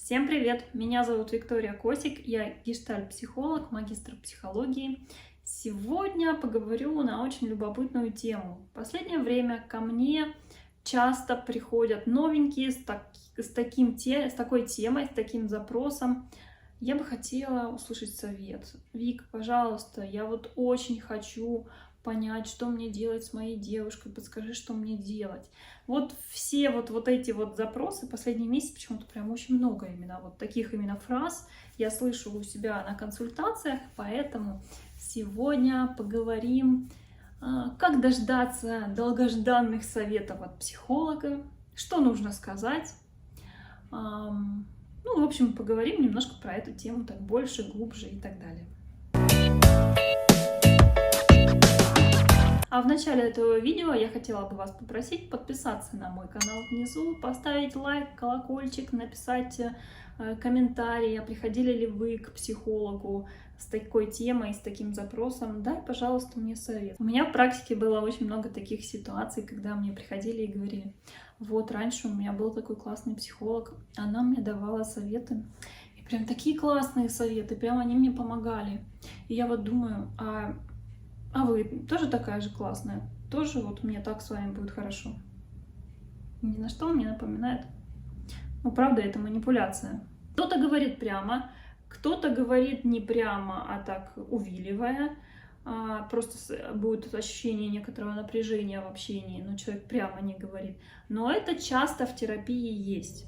Всем привет! Меня зовут Виктория Косик, я гештальт-психолог, магистр психологии. Сегодня поговорю на очень любопытную тему. В последнее время ко мне часто приходят новенькие с такой темой, с таким запросом. Я бы хотела услышать совет. Вик, пожалуйста, я вот очень хочу понять, что мне делать с моей девушкой, подскажи, что мне делать. Вот все вот эти вот запросы последний месяц почему-то прям очень много именно вот таких именно фраз я слышу у себя на консультациях, поэтому сегодня поговорим, как дождаться долгожданных советов от психолога, что нужно сказать. Ну, в общем, поговорим немножко про эту тему так больше, глубже и так далее. А в начале этого видео я хотела бы вас попросить подписаться на мой канал внизу, поставить лайк, колокольчик, написать комментарий, а приходили ли вы к психологу с такой темой, с таким запросом. Дай, пожалуйста, мне совет. У меня в практике было очень много таких ситуаций, когда мне приходили и говорили: вот раньше у меня был такой классный психолог, она мне давала советы. И прям такие классные советы, прям они мне помогали. И я вот думаю, а вы тоже такая же классная? Тоже вот мне так с вами будет хорошо? Ни на что он мне напоминает. Ну, правда, это манипуляция. Кто-то говорит прямо, кто-то говорит не прямо, а так увиливая. Просто будет ощущение некоторого напряжения в общении, но человек прямо не говорит. Но это часто в терапии есть.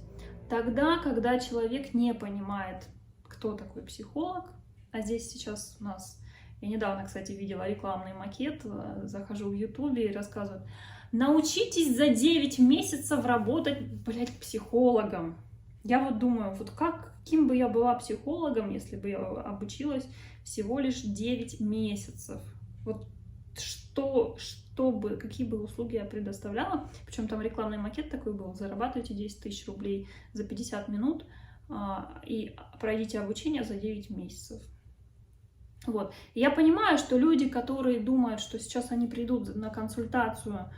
Тогда, когда человек не понимает, кто такой психолог, а здесь сейчас у нас... Я недавно, кстати, видела рекламный макет, захожу в Ютубе и рассказывают: научитесь за 9 месяцев работать, блядь, психологом. Я вот думаю, вот каким бы я была психологом, если бы я обучилась всего лишь 9 месяцев. Вот какие бы услуги я предоставляла. Причем там рекламный макет такой был: зарабатывайте 10 тысяч рублей за 50 минут и пройдите обучение за 9 месяцев. Вот. И я понимаю, что люди, которые думают, что сейчас они придут на консультацию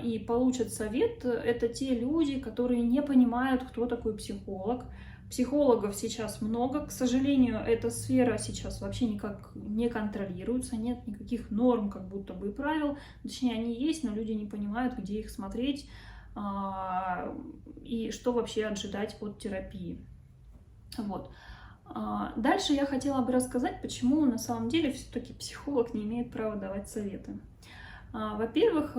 и получат совет, это те люди, которые не понимают, кто такой психолог. Психологов сейчас много. К сожалению, эта сфера сейчас вообще никак не контролируется, нет никаких норм, как будто бы, и правил. Точнее, они есть, но люди не понимают, где их смотреть и что вообще ожидать от терапии. Вот. Дальше я хотела бы рассказать, почему на самом деле все-таки психолог не имеет права давать советы. Во-первых,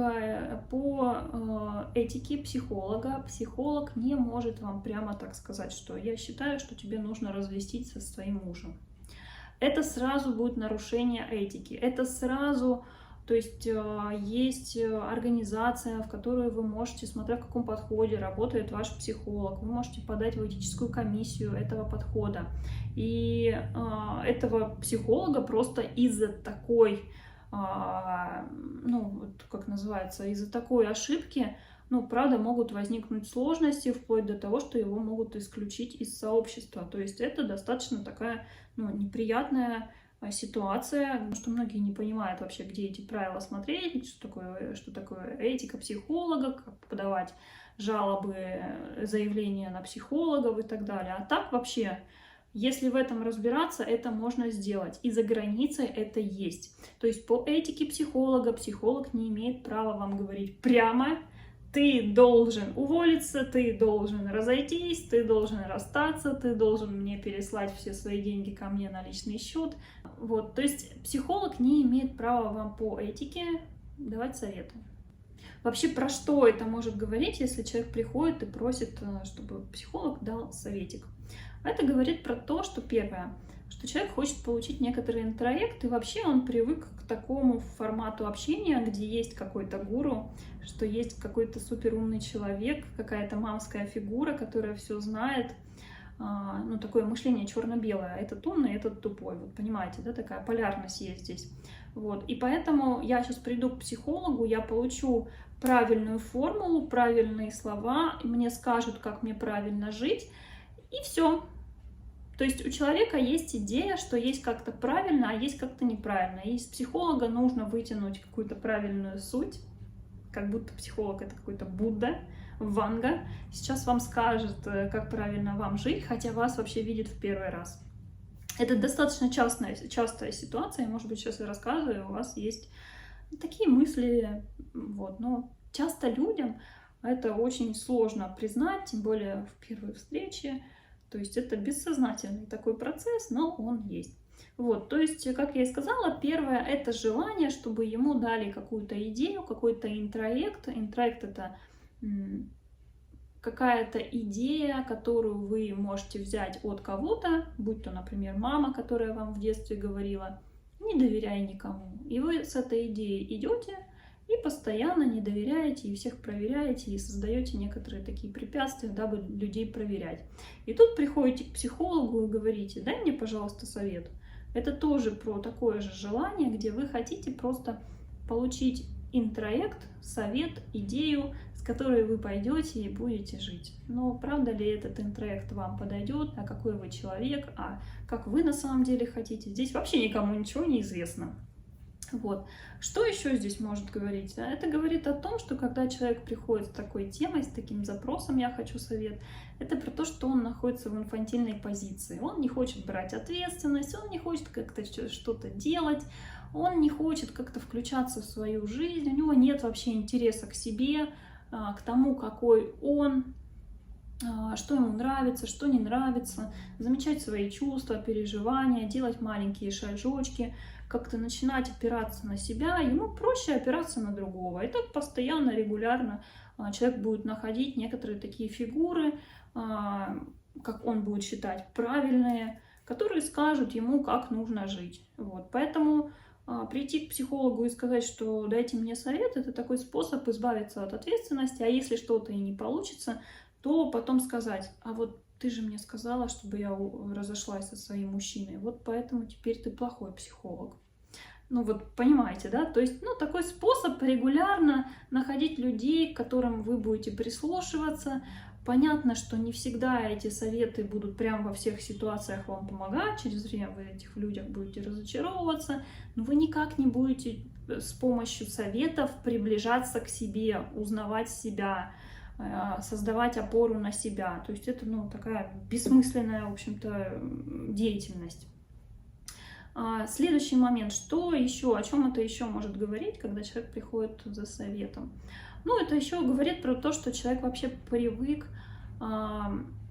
по этике психолога, психолог не может вам прямо так сказать, что я считаю, что тебе нужно развестись со своим мужем. Это сразу будет нарушение этики, это сразу... То есть есть организация, в которую вы можете, смотря в каком подходе работает ваш психолог, вы можете подать в этическую комиссию этого подхода. И этого психолога просто из-за такой, ну, как называется, из-за такой ошибки, ну, правда, могут возникнуть сложности, вплоть до того, что его могут исключить из сообщества. То есть это достаточно такая, ну, неприятная ситуация, потому что многие не понимают вообще, где эти правила смотреть, что такое этика психолога, как подавать жалобы, заявления на психологов и так далее. А так вообще, если в этом разбираться, это можно сделать. И за границей это есть. То есть по этике психолога психолог не имеет права вам говорить прямо: ты должен уволиться, ты должен разойтись, ты должен расстаться, ты должен мне переслать все свои деньги ко мне на личный счет. Вот, то есть психолог не имеет права вам по этике давать советы. Вообще, про что это может говорить, если человек приходит и просит, чтобы психолог дал советик? Это говорит про то, что первое, что человек хочет получить некоторый интроект, и вообще он привык к такому формату общения, где есть какой-то гуру, что есть какой-то суперумный человек, какая-то мамская фигура, которая все знает. Ну, такое мышление черно-белое. Этот умный, этот тупой. Вот понимаете, да, такая полярность есть здесь. Вот. И поэтому я сейчас приду к психологу, я получу правильную формулу, правильные слова, и мне скажут, как мне правильно жить, и все. То есть у человека есть идея, что есть как-то правильно, а есть как-то неправильно. И из психолога нужно вытянуть какую-то правильную суть, как будто психолог — это какой-то Будда. Ванга сейчас вам скажет, как правильно вам жить, хотя вас вообще видит в первый раз. Это достаточно частая ситуация, может быть, сейчас я рассказываю, у вас есть такие мысли, вот, но часто людям это очень сложно признать, тем более в первой встрече, то есть это бессознательный такой процесс, но он есть. Вот, то есть, как я и сказала, первое — это желание, чтобы ему дали какую-то идею, какой-то интроект. Интроект — это какая-то идея, которую вы можете взять от кого-то, будь то, например, мама, которая вам в детстве говорила: не доверяй никому. И вы с этой идеей идете и постоянно не доверяете, и всех проверяете, и создаете некоторые такие препятствия, дабы людей проверять. И тут приходите к психологу и говорите: дай мне, пожалуйста, совет. Это тоже про такое же желание, где вы хотите просто получить интроект, совет, идею, с которой вы пойдете и будете жить. Но правда ли этот интроект вам подойдет, а какой вы человек, а как вы на самом деле хотите, здесь вообще никому ничего не известно. Вот. Что еще здесь может говорить? Это говорит о том, что когда человек приходит с такой темой, с таким запросом «я хочу совет», это про то, что он находится в инфантильной позиции. Он не хочет брать ответственность, он не хочет как-то что-то делать, он не хочет как-то включаться в свою жизнь, у него нет вообще интереса к себе, к тому, какой он, что ему нравится, что не нравится, замечать свои чувства, переживания, делать маленькие шажочки, как-то начинать опираться на себя. Ему проще опираться на другого. И так постоянно, регулярно человек будет находить некоторые такие фигуры, как он будет считать, правильные, которые скажут ему, как нужно жить. Вот. Поэтому прийти к психологу и сказать, что дайте мне совет, это такой способ избавиться от ответственности, а если что-то и не получится, то потом сказать: а вот ты же мне сказала, чтобы я разошлась со своим мужчиной, вот поэтому теперь ты плохой психолог. Ну вот понимаете, да? То есть, ну, такой способ регулярно находить людей, к которым вы будете прислушиваться. Понятно, что не всегда эти советы будут прям во всех ситуациях вам помогать, через время вы в этих людях будете разочаровываться, но вы никак не будете с помощью советов приближаться к себе, узнавать себя, создавать опору на себя. То есть это, ну, такая бессмысленная, в общем-то, деятельность. Следующий момент, что еще, о чем это еще может говорить, когда человек приходит за советом? Ну, это еще говорит про то, что человек вообще привык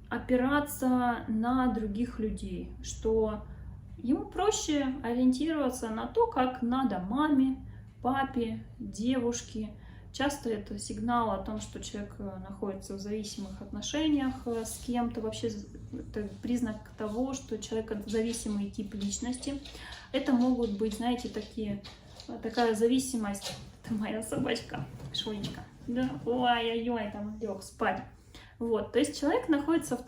опираться на других людей, что ему проще ориентироваться на то, как надо маме, папе, девушке. Часто это сигнал о том, что человек находится в зависимых отношениях с кем-то. Вообще это признак того, что человек зависимый тип личности. Это могут быть, знаете, такая зависимость. Это моя собачка, Шонечка. Да, ой-ой-ой, там лег спать. Вот, то есть человек находится в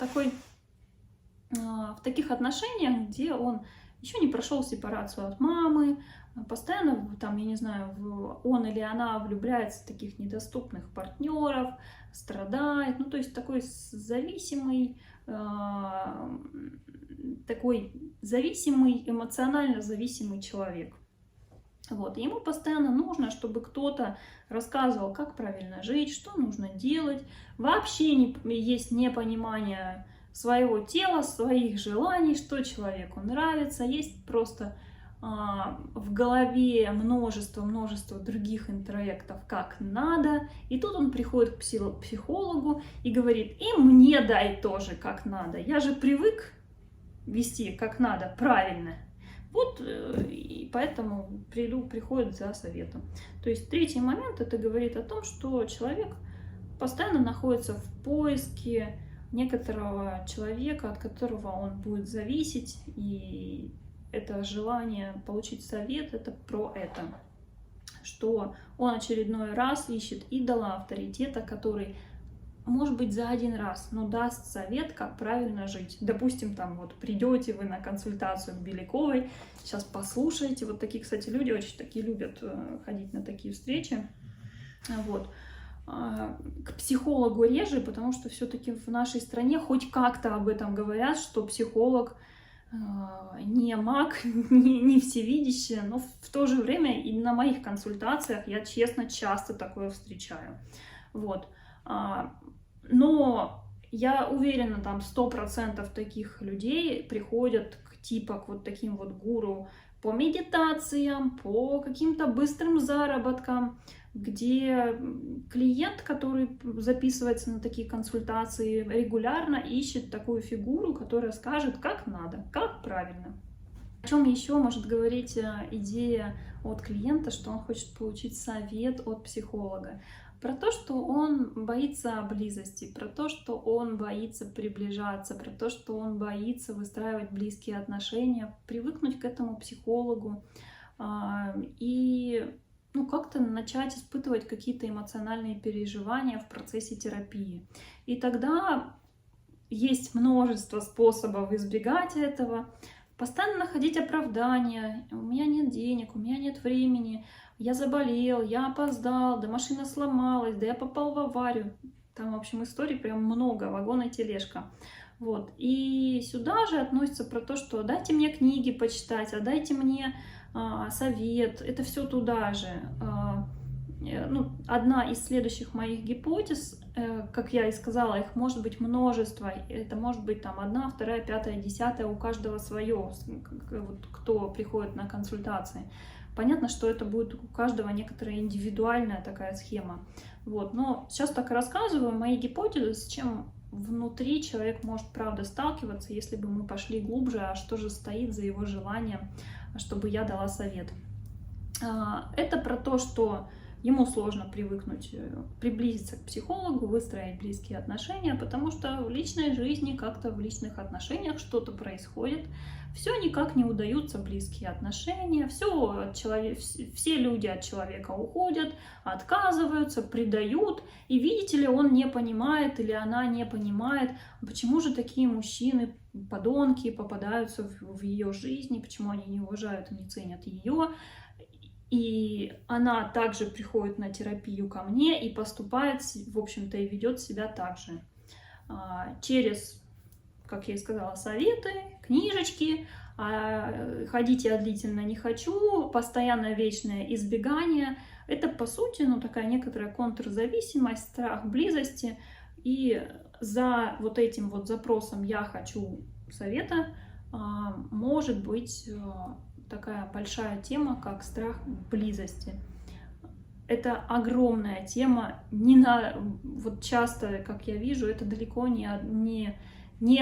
таких отношениях, где он еще не прошел сепарацию от мамы, постоянно, там, я не знаю, он или она влюбляется в таких недоступных партнеров, страдает, ну, то есть такой зависимый, эмоционально зависимый человек. Вот. Ему постоянно нужно, чтобы кто-то рассказывал, как правильно жить, что нужно делать. Вообще есть непонимание своего тела, своих желаний, что человеку нравится. Есть просто в голове множество других интроектов, как надо. И тут он приходит к психологу и говорит: и мне дай тоже как надо. Я же привык вести как надо, правильно. Вот, и поэтому приходит за советом. То есть третий момент, это говорит о том, что человек постоянно находится в поиске некоторого человека, от которого он будет зависеть, и это желание получить совет, это про это, что он очередной раз ищет идола, авторитета, который, может быть, за один раз, но даст совет, как правильно жить. Допустим, там вот придете вы на консультацию к Беляковой, сейчас послушаете. Вот такие, кстати, люди очень такие любят ходить на такие встречи. Вот. К психологу реже, потому что все-таки в нашей стране хоть как-то об этом говорят, что психолог не маг, не всевидящий, но в то же время и на моих консультациях я, честно, часто такое встречаю. Вот. Но я уверена, там 100% таких людей приходят к вот таким вот гуру по медитациям, по каким-то быстрым заработкам, где клиент, который записывается на такие консультации, регулярно ищет такую фигуру, которая скажет, как надо, как правильно. О чем еще может говорить идея от клиента, что он хочет получить совет от психолога? Про то, что он боится близости, про то, что он боится приближаться, про то, что он боится выстраивать близкие отношения, привыкнуть к этому психологу и как-то начать испытывать какие-то эмоциональные переживания в процессе терапии. И тогда есть множество способов избегать этого. Постоянно находить оправдания. У меня нет денег, у меня нет времени, я заболел, я опоздал, да машина сломалась, да я попал в аварию. Там, в общем, историй прям много, вагон и тележка. Вот. И сюда же относится про то, что дайте мне книги почитать, а дайте мне совет. Это все туда же. Одна из следующих моих гипотез, как я и сказала, их может быть множество. Это может быть там 1, 2, 5, 10, у каждого свое, кто приходит на консультации. Понятно, что это будет у каждого некоторая индивидуальная такая схема. Вот. Но сейчас так и рассказываю мои гипотезы, с чем внутри человек может, правда, сталкиваться, если бы мы пошли глубже, а что же стоит за его желанием, чтобы я дала совет. Это про то, что ему сложно привыкнуть, приблизиться к психологу, выстроить близкие отношения, потому что в личной жизни, как-то в личных отношениях что-то происходит, все никак не удаются близкие отношения, все люди от человека уходят, отказываются, предают, и видите ли, он не понимает или она не понимает, почему же такие мужчины, подонки, попадаются в ее жизни, почему они не уважают и не ценят ее. И она также приходит на терапию ко мне и поступает, в общем-то, и ведет себя так же. Через, как я и сказала, советы, книжечки, ходить я длительно не хочу, постоянное вечное избегание. Это, по сути, такая некоторая контрзависимость, страх близости. И за вот этим вот запросом «я хочу совета» может быть такая большая тема, как страх близости. Это огромная тема. Вот часто, как я вижу, это далеко не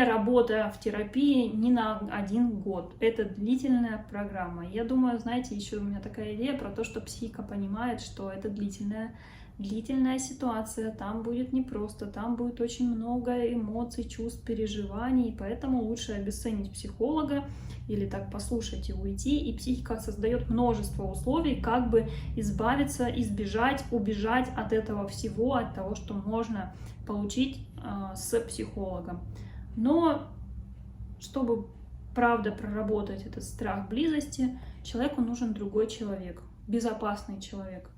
работа в терапии не на 1 год. Это длительная программа. Я думаю, знаете, еще у меня такая идея про то, что психика понимает, что это длительная ситуация, там будет непросто, там будет очень много эмоций, чувств, переживаний, поэтому лучше обесценить психолога или так послушать и уйти. И психика создает множество условий, как бы избавиться, избежать, убежать от этого всего, от того, что можно получить с психологом. Но чтобы правда проработать этот страх близости, человеку нужен другой человек, безопасный человек.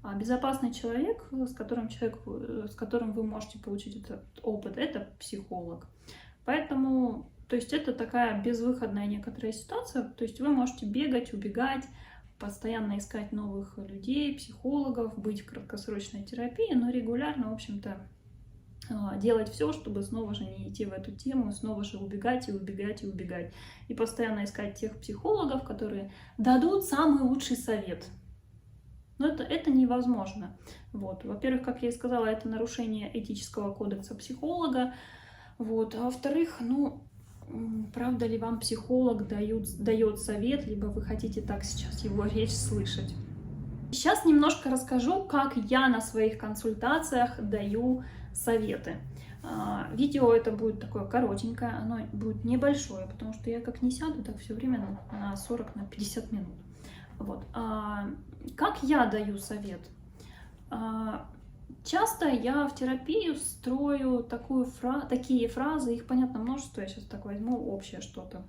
А безопасный человек, с которым вы можете получить этот опыт, это психолог. Поэтому, то есть это такая безвыходная некоторая ситуация. То есть вы можете бегать, убегать, постоянно искать новых людей, психологов, быть в краткосрочной терапии, но регулярно, в общем-то, делать все, чтобы снова же не идти в эту тему, снова же убегать и убегать и убегать. И постоянно искать тех психологов, которые дадут самый лучший совет. Но это невозможно. Вот. Во-первых, как я и сказала, это нарушение этического кодекса психолога. Вот. А во-вторых, правда ли вам психолог дает совет, либо вы хотите так сейчас его речь слышать. Сейчас немножко расскажу, как я на своих консультациях даю советы. Видео это будет такое коротенькое, оно будет небольшое, потому что я как не сяду, так все время на 40-50 минут. Вот. Как я даю совет? Часто я в терапию строю такие фразы, их, понятно, множество, я сейчас так возьму общее что-то.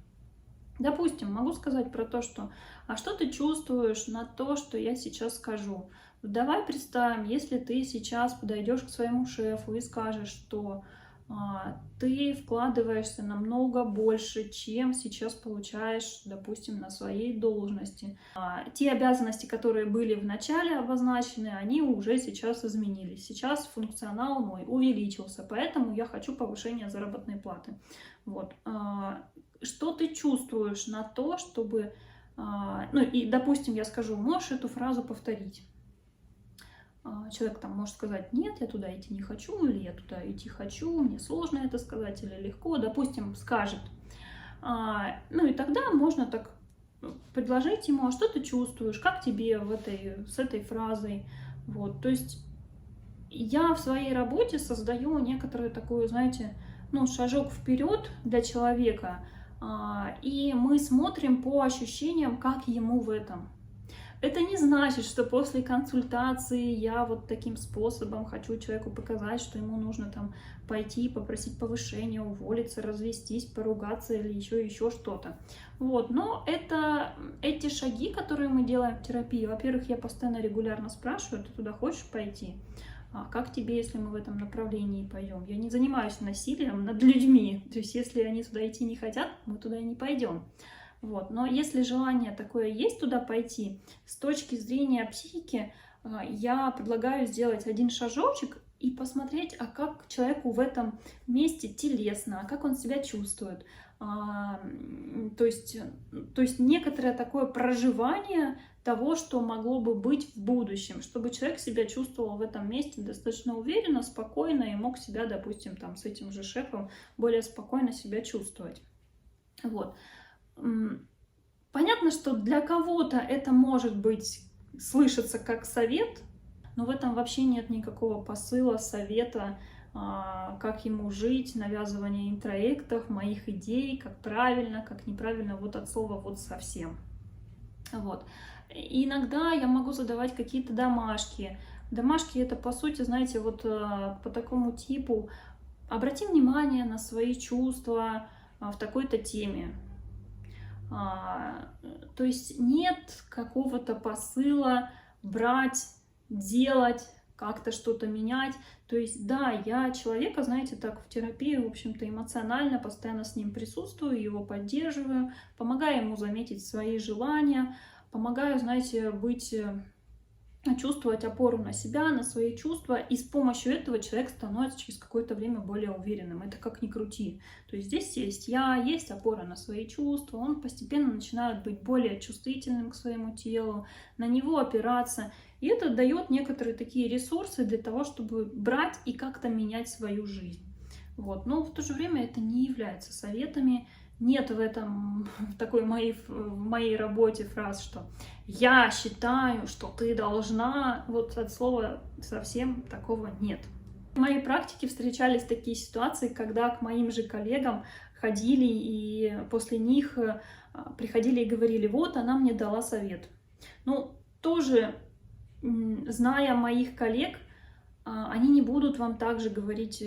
Допустим, могу сказать про то, что «а что ты чувствуешь на то, что я сейчас скажу?» Давай представим, если ты сейчас подойдешь к своему шефу и скажешь, что ты вкладываешься намного больше, чем сейчас получаешь, допустим, на своей должности. Те обязанности, которые были в начале обозначены, они уже сейчас изменились. Сейчас функционал мой увеличился, поэтому я хочу повышения заработной платы. Вот. Что ты чувствуешь на то, чтобы... Ну и, допустим, я скажу, можешь эту фразу повторить. Человек там может сказать: нет, я туда идти не хочу, или я туда идти хочу, мне сложно это сказать, или легко, допустим, скажет. Ну и тогда можно так предложить ему: а что ты чувствуешь, как тебе с этой фразой. Вот, то есть я в своей работе создаю некоторую такую, знаете, ну, шажок вперед для человека, и мы смотрим по ощущениям, как ему в этом. Это не значит, что после консультации я вот таким способом хочу человеку показать, что ему нужно там пойти, попросить повышения, уволиться, развестись, поругаться или еще что-то. Вот, но это эти шаги, которые мы делаем в терапии. Во-первых, я постоянно регулярно спрашиваю: ты туда хочешь пойти? Как тебе, если мы в этом направлении пойдем? Я не занимаюсь насилием над людьми. То есть, если они туда идти не хотят, мы туда и не пойдем. Вот. Но если желание такое есть туда пойти, с точки зрения психики, я предлагаю сделать один шажочек и посмотреть, а как человеку в этом месте телесно, а как он себя чувствует. То есть некоторое такое проживание того, что могло бы быть в будущем, чтобы человек себя чувствовал в этом месте достаточно уверенно, спокойно и мог себя, допустим, там с этим же шефом более спокойно себя чувствовать. Вот. Понятно, что для кого-то это может быть слышаться как совет, но в этом вообще нет никакого посыла, совета, как ему жить, навязывания интроектов, моих идей, как правильно, как неправильно, вот от слова вот совсем. Вот. И иногда я могу задавать какие-то домашки. Домашки — это, по сути, знаете, вот по такому типу: обрати внимание на свои чувства в такой-то теме. То есть нет какого-то посыла брать, делать, как-то что-то менять. То есть да, я человека, знаете, так в терапии, в общем-то, эмоционально постоянно с ним присутствую, его поддерживаю, помогаю ему заметить свои желания, помогаю, знаете, чувствовать опору на себя, на свои чувства, и с помощью этого человек становится через какое-то время более уверенным. Это как ни крути. То есть здесь есть я, есть опора на свои чувства, он постепенно начинает быть более чувствительным к своему телу, на него опираться, и это дает некоторые такие ресурсы для того, чтобы брать и как-то менять свою жизнь. Вот. Но в то же время это не является советами. Нет в моей работе фраз, что я считаю, что ты должна, вот от слова совсем такого нет. В моей практике встречались такие ситуации, когда к моим же коллегам ходили и после них приходили и говорили: вот, она мне дала совет. Ну, тоже, зная моих коллег, они не будут вам также говорить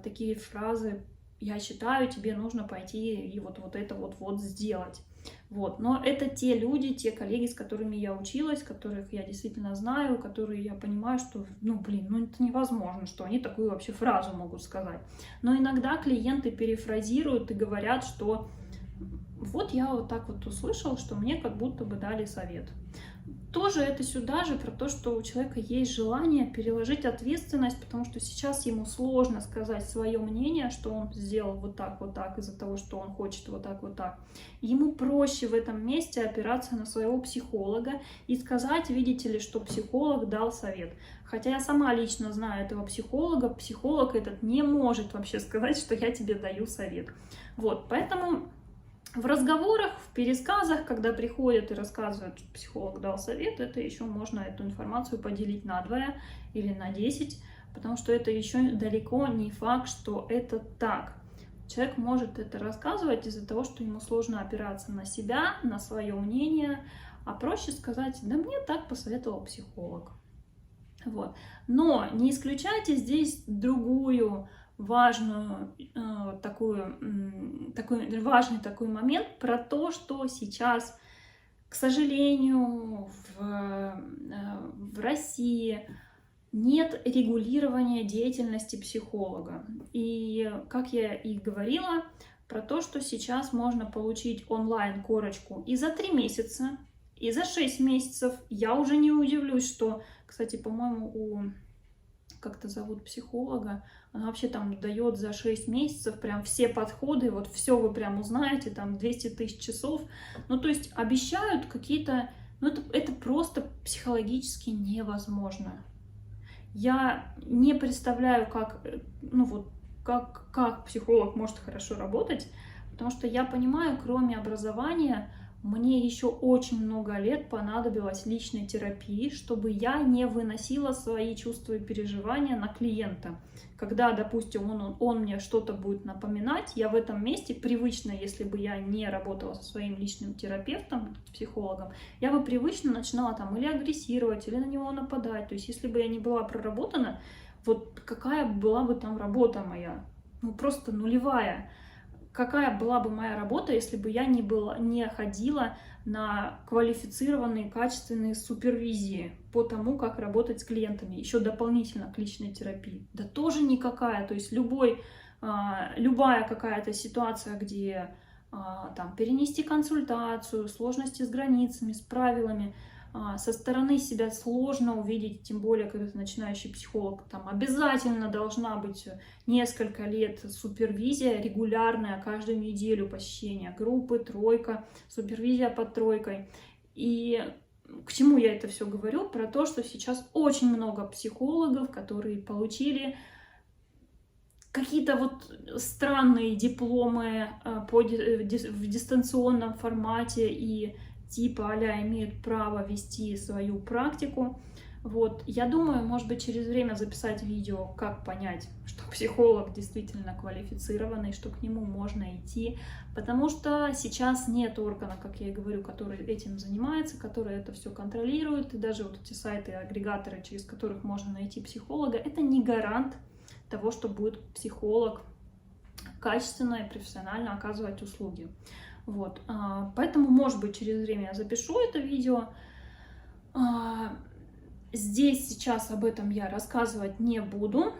такие фразы: я считаю, тебе нужно пойти и вот это вот сделать. Вот. Но это те люди, те коллеги, с которыми я училась, которых я действительно знаю, которые я понимаю, что, это невозможно, что они такую вообще фразу могут сказать. Но иногда клиенты перефразируют и говорят, что вот я вот так вот услышал, что мне как будто бы дали совет. Тоже это сюда же про то, что у человека есть желание переложить ответственность, потому что сейчас ему сложно сказать свое мнение, что он сделал вот так, из-за того, что он хочет вот так. Ему проще в этом месте опираться на своего психолога и сказать: видите ли, что психолог дал совет. Хотя я сама лично знаю этого психолога, психолог этот не может вообще сказать, что я тебе даю совет. Вот, поэтому... В разговорах, в пересказах, когда приходят и рассказывают, что психолог дал совет, это еще можно эту информацию поделить на 2 или на 10, потому что это еще далеко не факт, что это так. Человек может это рассказывать из-за того, что ему сложно опираться на себя, на свое мнение, а проще сказать: да мне так посоветовал психолог. Вот. Но не исключайте здесь другую важный такой момент про то, что сейчас, к сожалению, в России нет регулирования деятельности психолога. И, как я и говорила, про то, что сейчас можно получить онлайн-корочку и за 3 месяца, и за 6 месяцев. Я уже не удивлюсь, что, кстати, по-моему, как-то зовут психолога, она вообще там дает за 6 месяцев прям все подходы, вот все вы прям узнаете, там 200 тысяч часов. Ну, то есть обещают какие-то... Ну, это просто психологически невозможно. Я не представляю, как, ну вот, как психолог может хорошо работать, потому что я понимаю, кроме образования, мне еще очень много лет понадобилось личной терапии, чтобы я не выносила свои чувства и переживания на клиента. Когда, допустим, он мне что-то будет напоминать, я в этом месте привычно, если бы я не работала со своим личным терапевтом, психологом, я бы привычно начинала там или агрессировать, или на него нападать. То есть если бы я не была проработана, вот какая была бы там работа моя? Ну просто нулевая. Какая была бы моя работа, если бы я не ходила на квалифицированные, качественные супервизии по тому, как работать с клиентами, еще дополнительно к личной терапии? Да тоже никакая. То есть любая какая-то ситуация, где там перенести консультацию, сложности с границами, с правилами, со стороны себя сложно увидеть, тем более, когда ты начинающий психолог, там обязательно должна быть несколько лет супервизия регулярная, каждую неделю посещение группы, тройка, супервизия под тройкой. И к чему я это все говорю? Про то, что сейчас очень много психологов, которые получили какие-то вот странные дипломы в дистанционном формате и типа а-ля имеют право вести свою практику. Вот. Я думаю, может быть, через время записать видео, как понять, что психолог действительно квалифицированный, что к нему можно идти, потому что сейчас нет органа, как я и говорю, который этим занимается, который это все контролирует, и даже вот эти сайты, агрегаторы, через которых можно найти психолога, это не гарант того, что будет психолог качественно и профессионально оказывать услуги. Вот, поэтому, может быть, через время я запишу это видео. Здесь сейчас об этом я рассказывать не буду,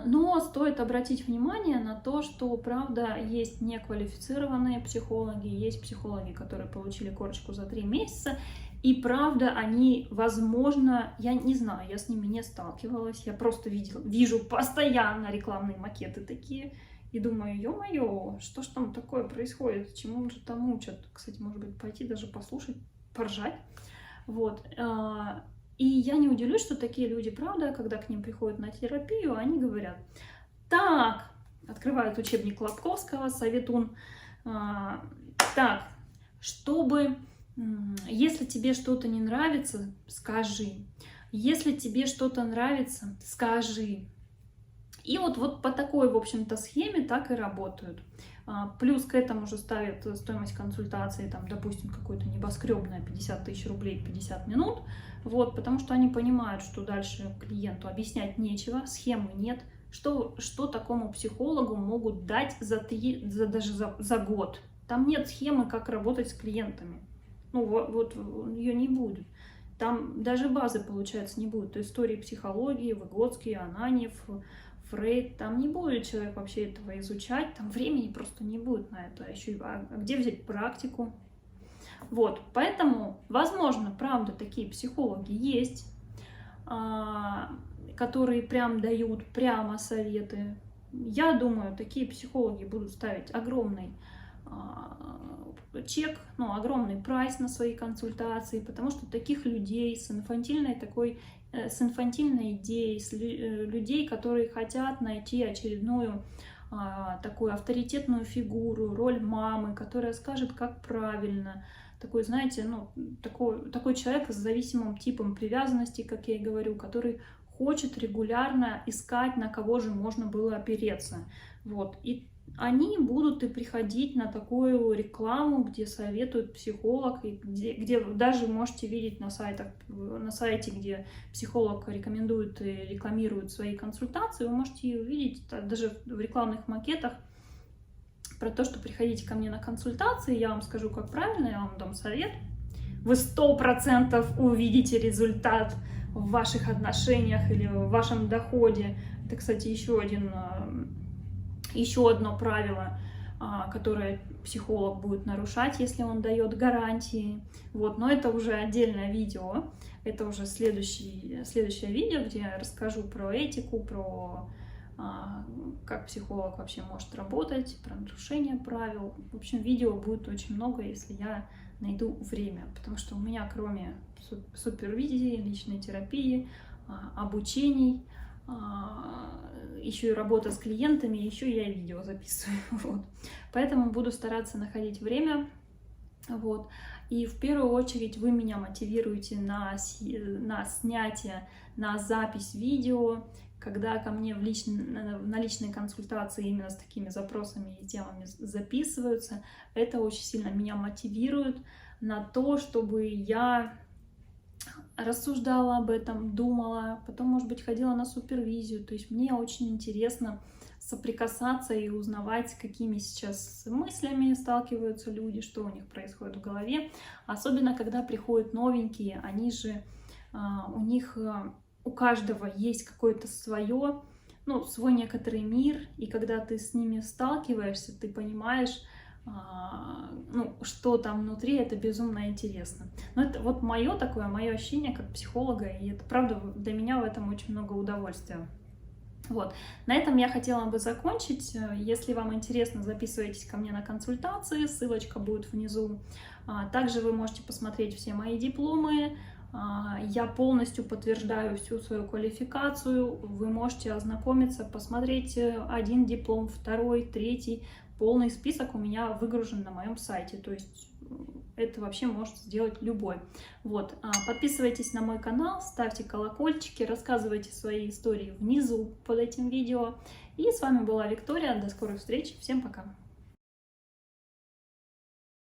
но стоит обратить внимание на то, что, правда, есть неквалифицированные психологи, есть психологи, которые получили корочку за 3 месяца, и, правда, они, возможно, я не знаю, я с ними не сталкивалась, я просто вижу постоянно рекламные макеты такие, и думаю, ё-моё, что ж там такое происходит, чему же там учат? Кстати, может быть, пойти даже послушать, поржать. Вот. И я не удивлюсь, что такие люди, правда, когда к ним приходят на терапию, они говорят, так, открывают учебник Лобковского, советун, так, чтобы, если тебе что-то не нравится, скажи. Если тебе что-то нравится, скажи. И вот по такой, в общем-то, схеме так и работают. Плюс к этому же ставят стоимость консультации, там, допустим, какой-то небоскребная 50 тысяч рублей 50 минут, вот, потому что они понимают, что дальше клиенту объяснять нечего, схемы нет, что такому психологу могут дать даже за год. Там нет схемы, как работать с клиентами. Ну, вот ее не будет. Там даже базы, получается, не будет. То есть истории психологии, Выгодский, Ананьев, Фрейд, там не будет человек вообще этого изучать, там времени просто не будет на это. Еще где взять практику? Вот, поэтому, возможно, правда, такие психологи есть, которые прям дают прямо советы. Я думаю, такие психологи будут ставить огромный чек, ну, огромный прайс на свои консультации, потому что таких людей с инфантильной идеей, с людей, которые хотят найти очередную такую авторитетную фигуру, роль мамы, которая скажет, как правильно. Такой, знаете, ну, такой человек с зависимым типом привязанности, как я и говорю, который хочет регулярно искать, на кого же можно было опереться. Вот. И они будут и приходить на такую рекламу, где советует психолог, и где даже можете видеть на сайте, где психолог рекомендует и рекламирует свои консультации, вы можете увидеть даже в рекламных макетах про то, что приходите ко мне на консультации, я вам скажу, как правильно, я вам дам совет, вы 100% увидите результат, в ваших отношениях или в вашем доходе. Это, кстати, еще одно правило, которое психолог будет нарушать, если он дает гарантии. Вот, но это уже отдельное видео, это уже следующее видео, где я расскажу про этику, про как психолог вообще может работать, про нарушение правил. В общем, видео будет очень много, если я найду время, потому что у меня кроме супервизии, личной терапии, обучений, еще и работа с клиентами, еще я и видео записываю. Вот. Поэтому буду стараться находить время. Вот. И в первую очередь вы меня мотивируете на снятие, на запись видео, когда ко мне на личные консультации именно с такими запросами и темами записываются. Это очень сильно меня мотивирует на то, чтобы я рассуждала об этом, думала, потом, может быть, ходила на супервизию. То есть мне очень интересно соприкасаться и узнавать, с какими сейчас мыслями сталкиваются люди, что у них происходит в голове. Особенно, когда приходят новенькие, они же, у каждого есть какое-то свое, свой некоторый мир, и когда ты с ними сталкиваешься, ты понимаешь, что там внутри, это безумно интересно. Но это вот мое ощущение как психолога, и это правда для меня в этом очень много удовольствия. Вот. На этом я хотела бы закончить. Если вам интересно, записывайтесь ко мне на консультации, ссылочка будет внизу. Также вы можете посмотреть все мои дипломы. Я полностью подтверждаю всю свою квалификацию. Вы можете ознакомиться, посмотреть один диплом, второй, третий. Полный список у меня выгружен на моем сайте. То есть это вообще может сделать любой. Вот. Подписывайтесь на мой канал, ставьте колокольчики, рассказывайте свои истории внизу под этим видео. И с вами была Виктория. До скорых встреч. Всем пока.